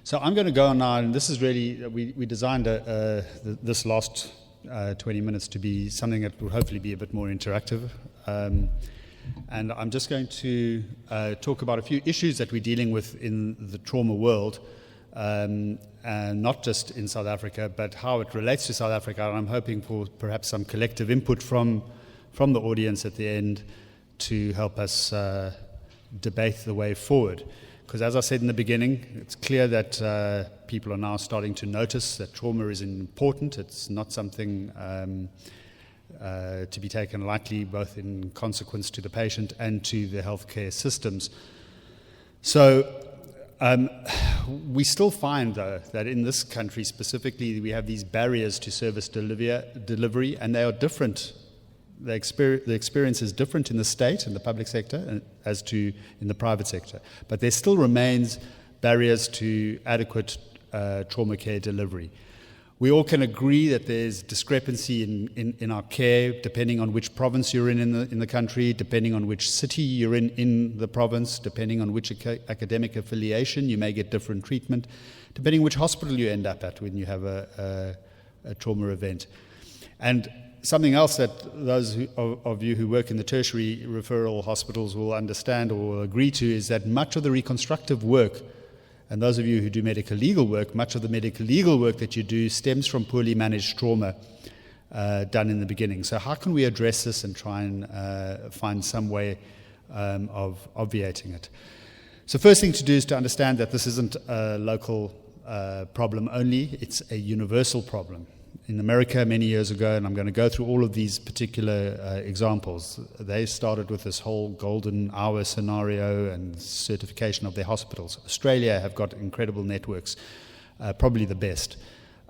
So I'm going to go on now, and this is really, we designed this last 20 minutes to be something that will hopefully be a bit more interactive. And I'm just going to talk about a few issues that we're dealing with in the trauma world, and not just in South Africa, but how it relates to South Africa. And I'm hoping for perhaps some collective input from the audience at the end to help us debate the way forward. Because as I said in the beginning, it's clear that people are now starting to notice that trauma is important. It's not something to be taken lightly, both in consequence to the patient and to the healthcare systems. So we still find, though, that in this country specifically, we have these barriers to service delivery, and they are different. The experience is different in the state and the public sector as to in the private sector. But there still remains barriers to adequate trauma care delivery. We all can agree that there's discrepancy in our care, depending on which province you're in the country, depending on which city you're in the province, depending on which academic affiliation, you may get different treatment, depending which hospital you end up at when you have a trauma event. And something else that those of you who work in the tertiary referral hospitals will understand or will agree to is that much of the reconstructive work, and those of you who do medical legal work, much of the medical legal work that you do stems from poorly managed trauma done in the beginning. So how can we address this and try and find some way of obviating it? So first thing to do is to understand that this isn't a local problem only, it's a universal problem. In America many years ago, and I'm going to go through all of these particular examples, they started with this whole golden hour scenario and certification of their hospitals. Australia have got incredible networks, probably the best.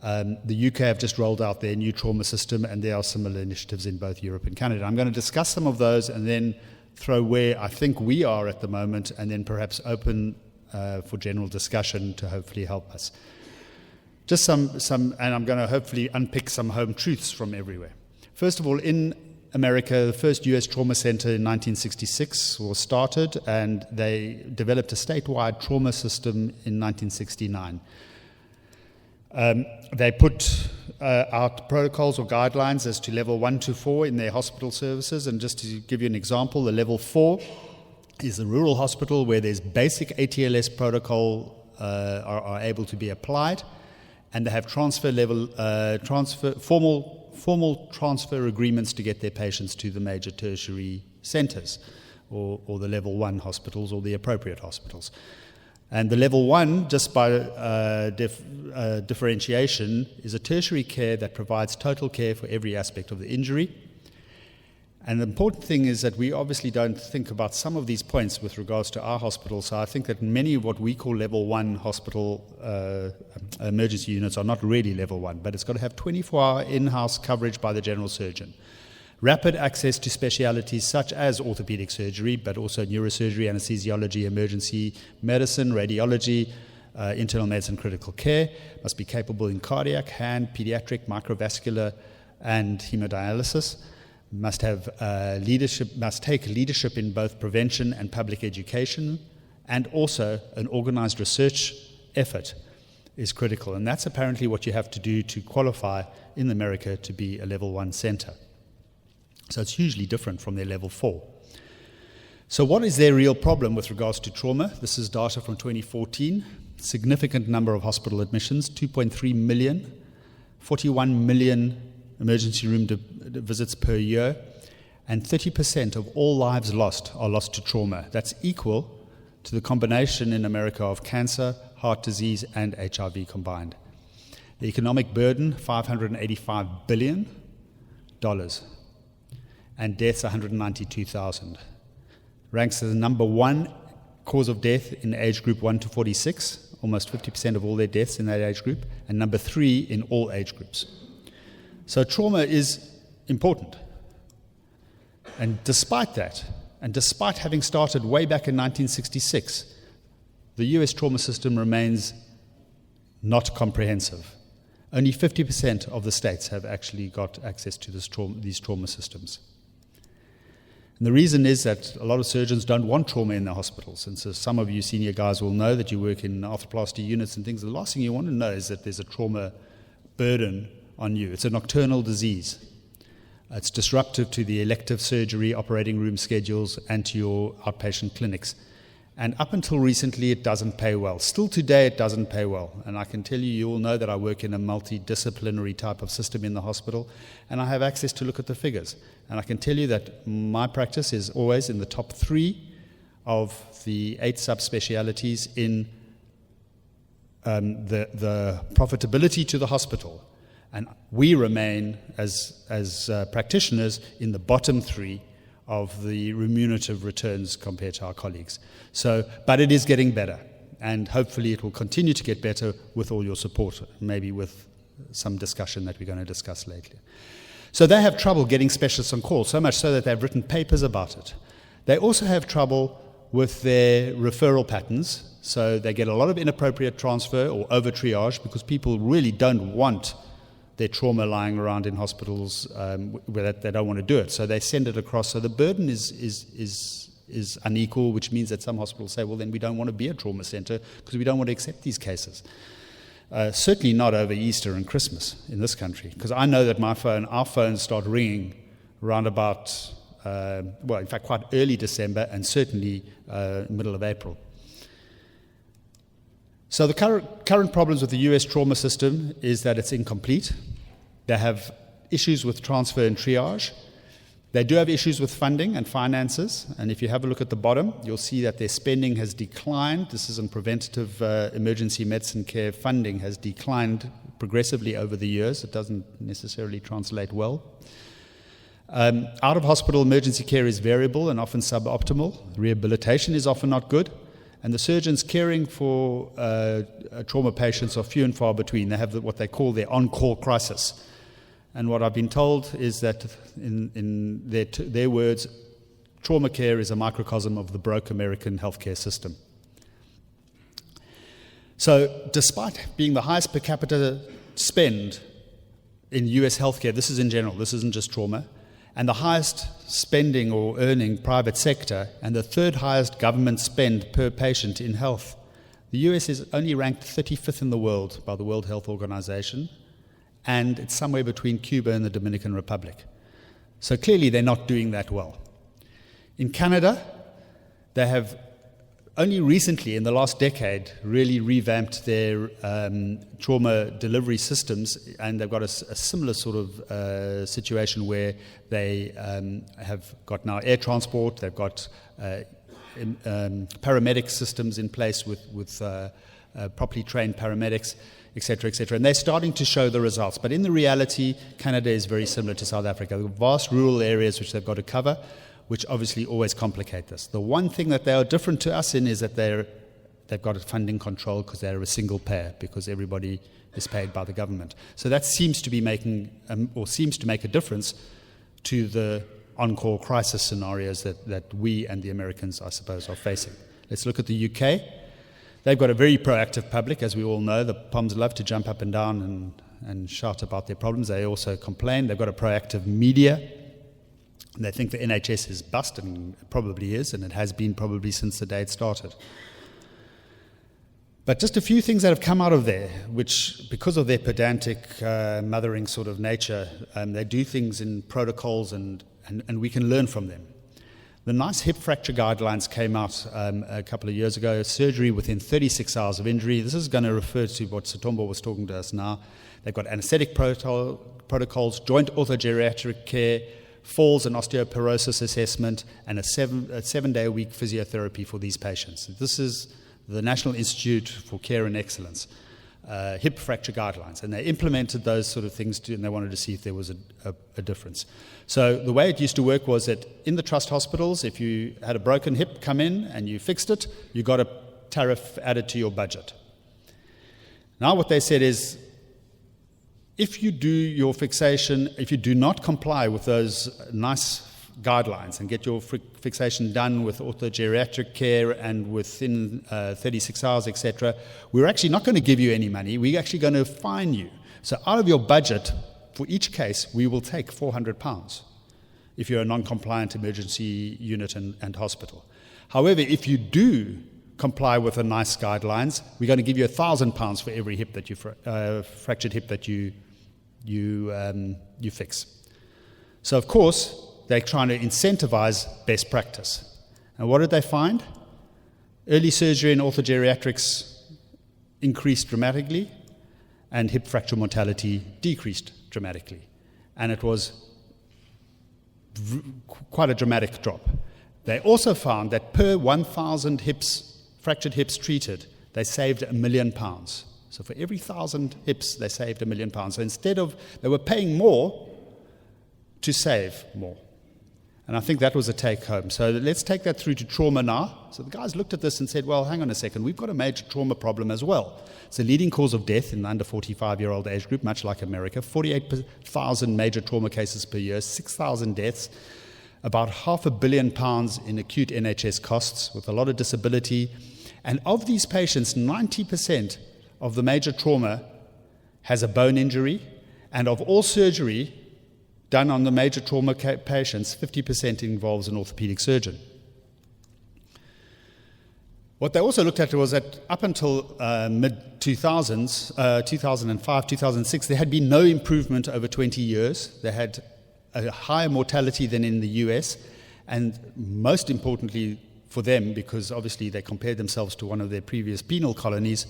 The UK have just rolled out their new trauma system, and there are similar initiatives in both Europe and Canada. I'm going to discuss some of those and then throw where I think we are at the moment, and then perhaps open for general discussion to hopefully help us. Just some, and I'm going to hopefully unpick some home truths from everywhere. First of all, in America, the first U.S. trauma center in 1966 was started, and they developed a statewide trauma system in 1969. They put out protocols or guidelines as to level 1 to 4 in their hospital services, and just to give you an example, the level 4 is a rural hospital where there's basic ATLS protocol are able to be applied. And they have formal transfer agreements to get their patients to the major tertiary centers or the level 1 hospitals or the appropriate hospitals. And the level 1, just by differentiation, is a tertiary care that provides total care for every aspect of the injury. And the important thing is that we obviously don't think about some of these points with regards to our hospital. So I think that many of what we call level 1 hospital emergency units are not really level 1, but it's got to have 24-hour in-house coverage by the general surgeon. Rapid access to specialities such as orthopedic surgery, but also neurosurgery, anesthesiology, emergency medicine, radiology, internal medicine, critical care. Must be capable in cardiac, hand, pediatric, microvascular, and hemodialysis. Must have leadership. Must take leadership in both prevention and public education, and also an organized research effort is critical. And that's apparently what you have to do to qualify in America to be a level 1 center. So it's hugely different from their level 4. So what is their real problem with regards to trauma? This is data from 2014. Significant number of hospital admissions, 2.3 million, 41 million emergency room visits per year, and 30% of all lives lost are lost to trauma. That's equal to the combination in America of cancer, heart disease, and HIV combined. The economic burden, $585 billion, and deaths, 192,000. Ranks as the number 1 cause of death in age group 1 to 46, almost 50% of all their deaths in that age group, and number 3 in all age groups. So trauma is important. And despite that, and despite having started way back in 1966, the US trauma system remains not comprehensive. Only 50% of the states have actually got access to these trauma systems. And the reason is that a lot of surgeons don't want trauma in their hospitals. And so some of you senior guys will know that you work in arthroplasty units and things. The last thing you want to know is that there's a trauma burden on you. It's a nocturnal disease. It's disruptive to the elective surgery operating room schedules and to your outpatient clinics. And up until recently, it doesn't pay well. Still today, it doesn't pay well. And I can tell you, you all know that I work in a multidisciplinary type of system in the hospital, and I have access to look at the figures. And I can tell you that my practice is always in the top 3 of the 8 subspecialties in the profitability to the hospital. And we remain, as practitioners, in the bottom 3 of the remunerative returns compared to our colleagues. So, but it is getting better, and hopefully it will continue to get better with all your support, maybe with some discussion that we're going to discuss later. So they have trouble getting specialists on call, so much so that they've written papers about it. They also have trouble with their referral patterns, so they get a lot of inappropriate transfer or over triage because people really don't want their trauma lying around in hospitals where they don't want to do it. So they send it across. So the burden is unequal, which means that some hospitals say, well, then we don't want to be a trauma center because we don't want to accept these cases. Certainly not over Easter and Christmas in this country, because I know that our phones start ringing around about, in fact, quite early December and certainly middle of April. So the current problems with the US trauma system is that it's incomplete. They have issues with transfer and triage. They do have issues with funding and finances. And if you have a look at the bottom, you'll see that their spending has declined. This is in preventative emergency medicine care. Funding has declined progressively over the years. It doesn't necessarily translate well. Out-of-hospital emergency care is variable and often suboptimal. Rehabilitation is often not good. And the surgeons caring for trauma patients are few and far between. They have what they call their on-call crisis. And what I've been told is that, in their words, trauma care is a microcosm of the broke American healthcare system. So despite being the highest per capita spend in US healthcare, this is in general, this isn't just trauma, and the highest spending or earning private sector, and the 3rd highest government spend per patient in health. The US is only ranked 35th in the world by the World Health Organization, and it's somewhere between Cuba and the Dominican Republic. So clearly they're not doing that well. In Canada, they have only recently, in the last decade, really revamped their trauma delivery systems, and they've got a similar sort of situation where they have got now air transport, they've got paramedic systems in place with properly trained paramedics, etc., etc. And they're starting to show the results. But in the reality, Canada is very similar to South Africa. There are vast rural areas which they've got to cover, which obviously always complicate this. The one thing that they are different to us in is that they've got a funding control because they're a single payer, because everybody is paid by the government. So that seems to be seems to make a difference to the on-call crisis scenarios that we and the Americans, I suppose, are facing. Let's look at the UK. They've got a very proactive public, as we all know. The POMs love to jump up and down and shout about their problems. They also complain. They've got a proactive media. They think the NHS is bust, and it probably is, and it has been probably since the day it started. But just a few things that have come out of there, which, because of their pedantic, mothering sort of nature, they do things in protocols, and we can learn from them. The NICE hip fracture guidelines came out a couple of years ago, surgery within 36 hours of injury. This is going to refer to what Satombo was talking to us now. They've got anesthetic protocols, joint orthogeriatric care, falls and osteoporosis assessment, and a 7-day-a-week physiotherapy for these patients. This is the National Institute for Care and Excellence, hip fracture guidelines. And they implemented those sort of things too, and they wanted to see if there was a difference. So the way it used to work was that in the trust hospitals, if you had a broken hip come in and you fixed it, you got a tariff added to your budget. Now what they said is, if you do your fixation, if you do not comply with those NICE guidelines and get your fixation done with orthogeriatric care and within 36 hours, etc., we're actually not going to give you any money. We're actually going to fine you. So out of your budget, for each case, we will take £400. if you're a non-compliant emergency unit and hospital. However, if you do comply with the NICE guidelines, we're going to give you £1,000 for every hip that fractured hip that you fix. So, of course, they're trying to incentivize best practice. And what did they find? Early surgery and orthogeriatrics increased dramatically, and hip fracture mortality decreased dramatically. And it was quite a dramatic drop. They also found that per 1,000 fractured hips treated, they saved £1 million. So for every 1,000 hips, they saved £1 million. So instead of, they were paying more to save more. And I think that was a take home. So let's take that through to trauma now. So the guys looked at this and said, well, hang on a second, we've got a major trauma problem as well. It's a leading cause of death in the under 45-year-old age group, much like America. 48,000 major trauma cases per year, 6,000 deaths, about £500 million in acute NHS costs with a lot of disability. And of these patients, 90% of the major trauma has a bone injury, and of all surgery done on the major trauma patients, 50% involves an orthopedic surgeon. What they also looked at was that up until mid-2000s, 2005, 2006, there had been no improvement over 20 years. They had a higher mortality than in the US, and most importantly for them, because obviously they compared themselves to one of their previous penal colonies,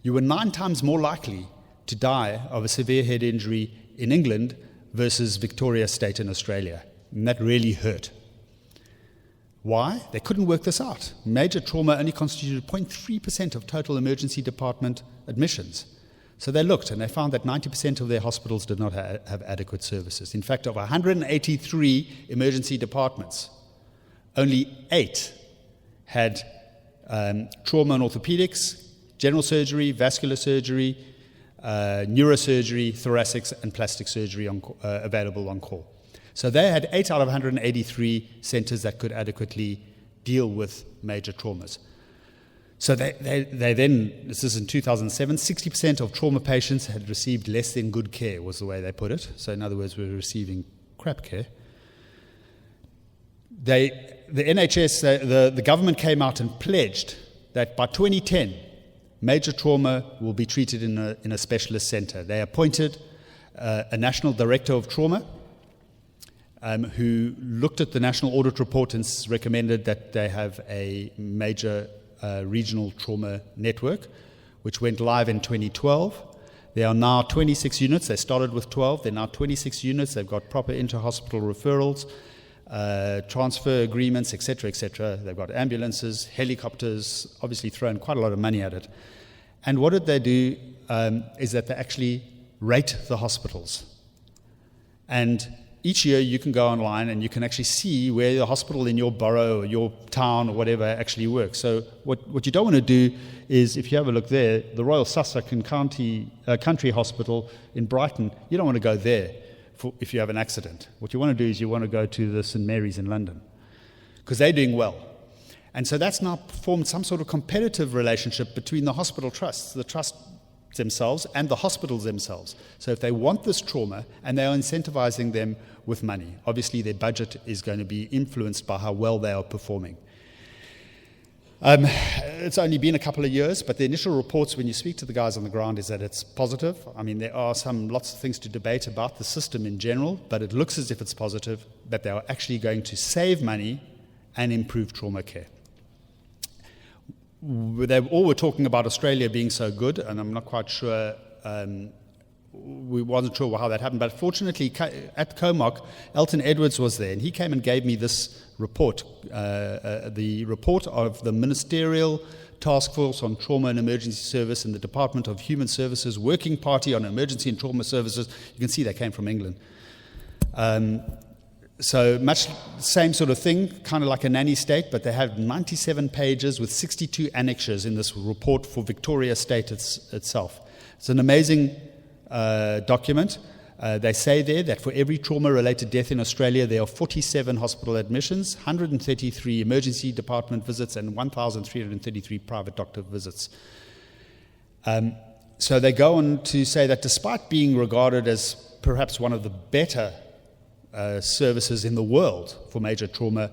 you were 9 times more likely to die of a severe head injury in England versus Victoria State in Australia. And that really hurt. Why? They couldn't work this out. Major trauma only constituted 0.3% of total emergency department admissions. So they looked and they found that 90% of their hospitals did not have adequate services. In fact, of 183 emergency departments, only 8 had trauma and orthopedics, general surgery, vascular surgery, neurosurgery, thoracics, and plastic surgery available on call. So they had 8 out of 183 centers that could adequately deal with major traumas. So they then, this is in 2007, 60% of trauma patients had received less than good care, was the way they put it. So in other words, we were receiving crap care. The NHS, the government came out and pledged that by 2010, major trauma will be treated in a specialist center. They appointed a national director of trauma who looked at the national audit report and recommended that they have a major regional trauma network, which went live in 2012. There are now 26 units. They started with 12. There are now 26 units. They've got proper inter-hospital referrals, transfer agreements, etc., etc. They've got ambulances, helicopters, obviously thrown quite a lot of money at it. And what did they do is that they actually rate the hospitals. And each year you can go online and you can actually see where the hospital in your borough or your town or whatever actually works. So what you don't want to do is, if you have a look there, the Royal Sussex Country Hospital in Brighton, you don't want to go there if you have an accident. What you want to do is you want to go to the St Mary's in London because they're doing well. And so that's now formed some sort of competitive relationship between the hospital trusts, the trust themselves and the hospitals themselves. So if they want this trauma and they are incentivizing them with money, obviously their budget is going to be influenced by how well they are performing. It's only been a couple of years, but the initial reports when you speak to the guys on the ground is that it's positive. I mean, there are lots of things to debate about the system in general, but it looks as if it's positive, that they are actually going to save money and improve trauma care. They all were talking about Australia being so good, and I'm not quite sure, we wasn't sure how that happened, but fortunately at COMOC, Elton Edwards was there, and he came and gave me this report, the report of the Ministerial Task Force on Trauma and Emergency Service in the Department of Human Services Working Party on Emergency and Trauma Services. You can see they came from England. So much same sort of thing, kind of like a nanny state, but they have 97 pages with 62 annexures in this report for Victoria State itself. It's an amazing document. They say there that for every trauma-related death in Australia, there are 47 hospital admissions, 133 emergency department visits, and 1,333 private doctor visits. So they go on to say that despite being regarded as perhaps one of the better services in the world for major trauma,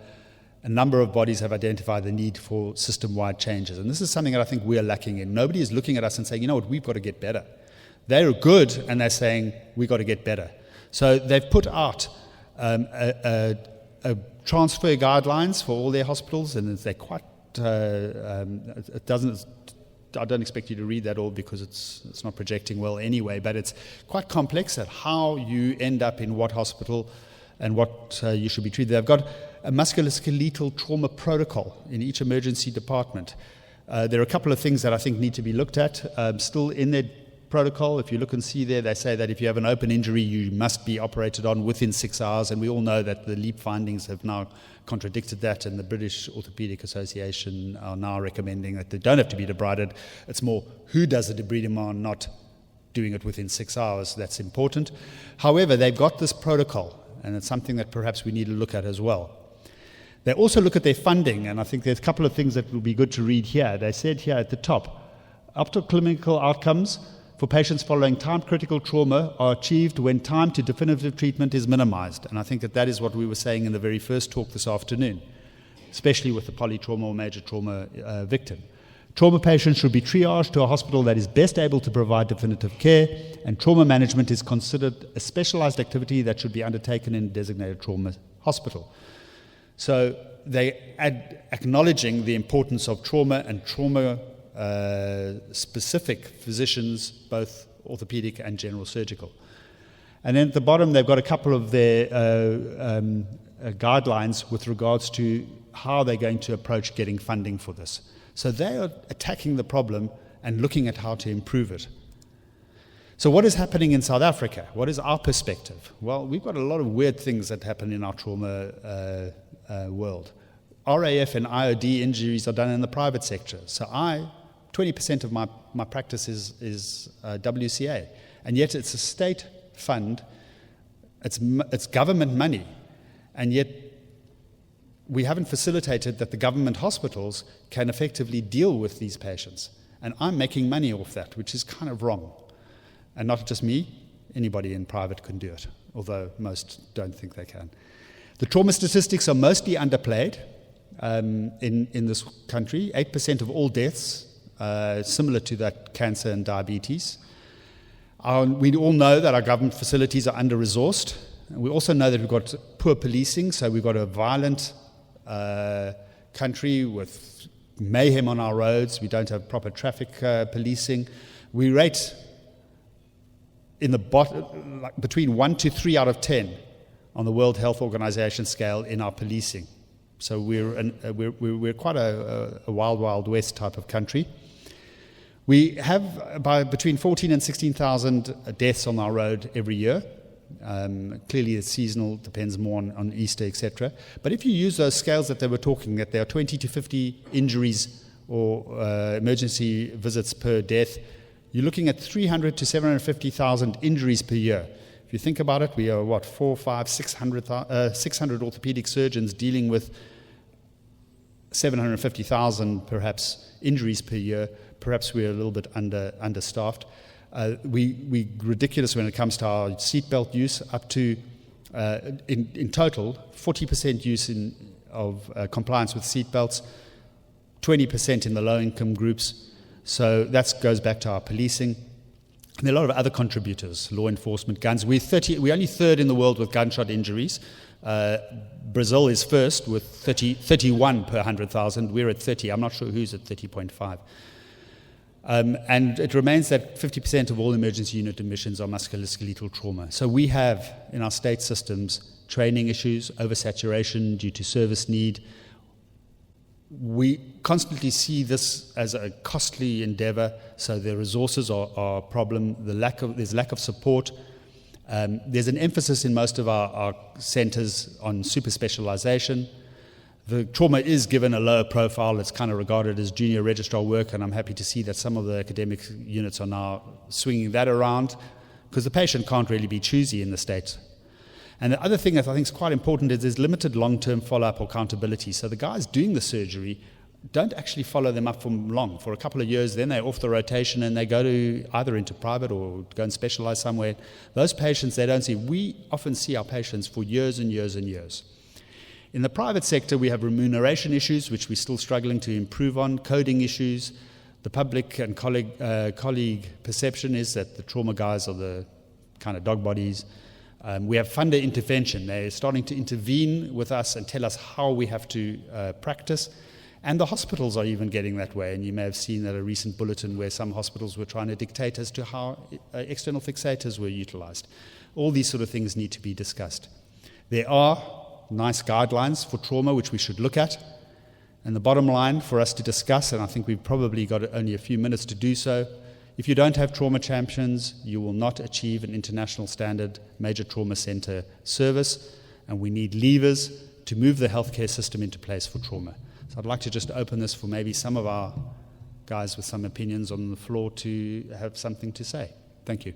a number of bodies have identified the need for system-wide changes. And this is something that I think we're lacking in. Nobody is looking at us and saying, you know what, we've got to get better. They're good, and they're saying, we've got to get better. So they've put out a transfer guidelines for all their hospitals, and they're quite, it doesn't, I don't expect you to read that all because it's not projecting well anyway, but it's quite complex at how you end up in what hospital and what you should be treated. They've got a musculoskeletal trauma protocol in each emergency department. There are a couple of things that I think need to be looked at. Still in their protocol, if you look and see there, they say that if you have an open injury, you must be operated on within 6 hours, and we all know that the LEAP findings have now contradicted that, and the British Orthopaedic Association are now recommending that they don't have to be debrided. It's more who does the debridement, not doing it within 6 hours. That's important. However, they've got this protocol, and it's something that perhaps we need to look at as well. They also look at their funding, and I think there's a couple of things that will be good to read here. They said here at the top, optimal outcomes for patients following time-critical trauma are achieved when time to definitive treatment is minimized. And I think that is what we were saying in the very first talk this afternoon, especially with the polytrauma or major trauma victim. Trauma patients should be triaged to a hospital that is best able to provide definitive care, and trauma management is considered a specialized activity that should be undertaken in a designated trauma hospital. So they acknowledging the importance of trauma and trauma specific physicians, both orthopedic and general surgical. And then at the bottom, they've got a couple of their guidelines with regards to how they're going to approach getting funding for this. So they are attacking the problem and looking at how to improve it. So what is happening in South Africa? What is our perspective? Well, we've got a lot of weird things that happen in our trauma world. RAF and IOD injuries are done in the private sector. So 20% of my practice is WCA, and yet it's a state fund, it's government money, and yet we haven't facilitated that the government hospitals can effectively deal with these patients. And I'm making money off that, which is kind of wrong. And not just me, anybody in private can do it, although most don't think they can. The trauma statistics are mostly underplayed in this country. 8% of all deaths, similar to that cancer and diabetes. We all know that our government facilities are under-resourced. We also know that we've got poor policing, so we've got a violent country with mayhem on our roads. We don't have proper traffic policing. We rate in the between 1 to 3 out of 10 on the World Health Organization scale in our policing. So we're quite a wild, wild west type of country. We have between 14 and 16,000 deaths on our road every year. Clearly it's seasonal, depends more on Easter, etc. But if you use those scales that they were talking, that there are 20 to 50 injuries or emergency visits per death, you're looking at 300 to 750,000 injuries per year. If you think about it, we are 600 orthopedic surgeons dealing with 750,000 perhaps injuries per year. Perhaps we're a little bit understaffed. We ridiculous when it comes to our seatbelt use, up to in total 40% use of compliance with seatbelts, 20% in the low-income groups. So that goes back to our policing. And there are a lot of other contributors, law enforcement, guns. We're only third in the world with gunshot injuries. Brazil is first with 31 per 100,000. We're at 30. I'm not sure who's at 30.5. And it remains that 50% of all emergency unit admissions are musculoskeletal trauma. So we have in our state systems training issues, oversaturation due to service need. We constantly see this as a costly endeavor, so the resources are a problem. There's lack of support. There's an emphasis in most of our centers on super specialization. The trauma is given a lower profile. It's kind of regarded as junior registrar work, and I'm happy to see that some of the academic units are now swinging that around, because the patient can't really be choosy in the States. And the other thing that I think is quite important is there's limited long-term follow-up or accountability. So the guys doing the surgery don't actually follow them up for long, for a couple of years. Then they're off the rotation and they go to either into private or go and specialize somewhere. Those patients they don't see. We often see our patients for years and years and years. In the private sector, we have remuneration issues, which we're still struggling to improve on, coding issues. The public and colleague perception is that the trauma guys are the kind of dog bodies. We have funder intervention. They're starting to intervene with us and tell us how we have to practice. And the hospitals are even getting that way. And you may have seen that a recent bulletin where some hospitals were trying to dictate as to how external fixators were utilized. All these sort of things need to be discussed. There are nice guidelines for trauma which we should look at. And the bottom line for us to discuss, and I think we've probably got only a few minutes to do so, if you don't have trauma champions, you will not achieve an international standard major trauma center service, and we need levers to move the healthcare system into place for trauma. So I'd like to just open this for maybe some of our guys with some opinions on the floor to have something to say. Thank you.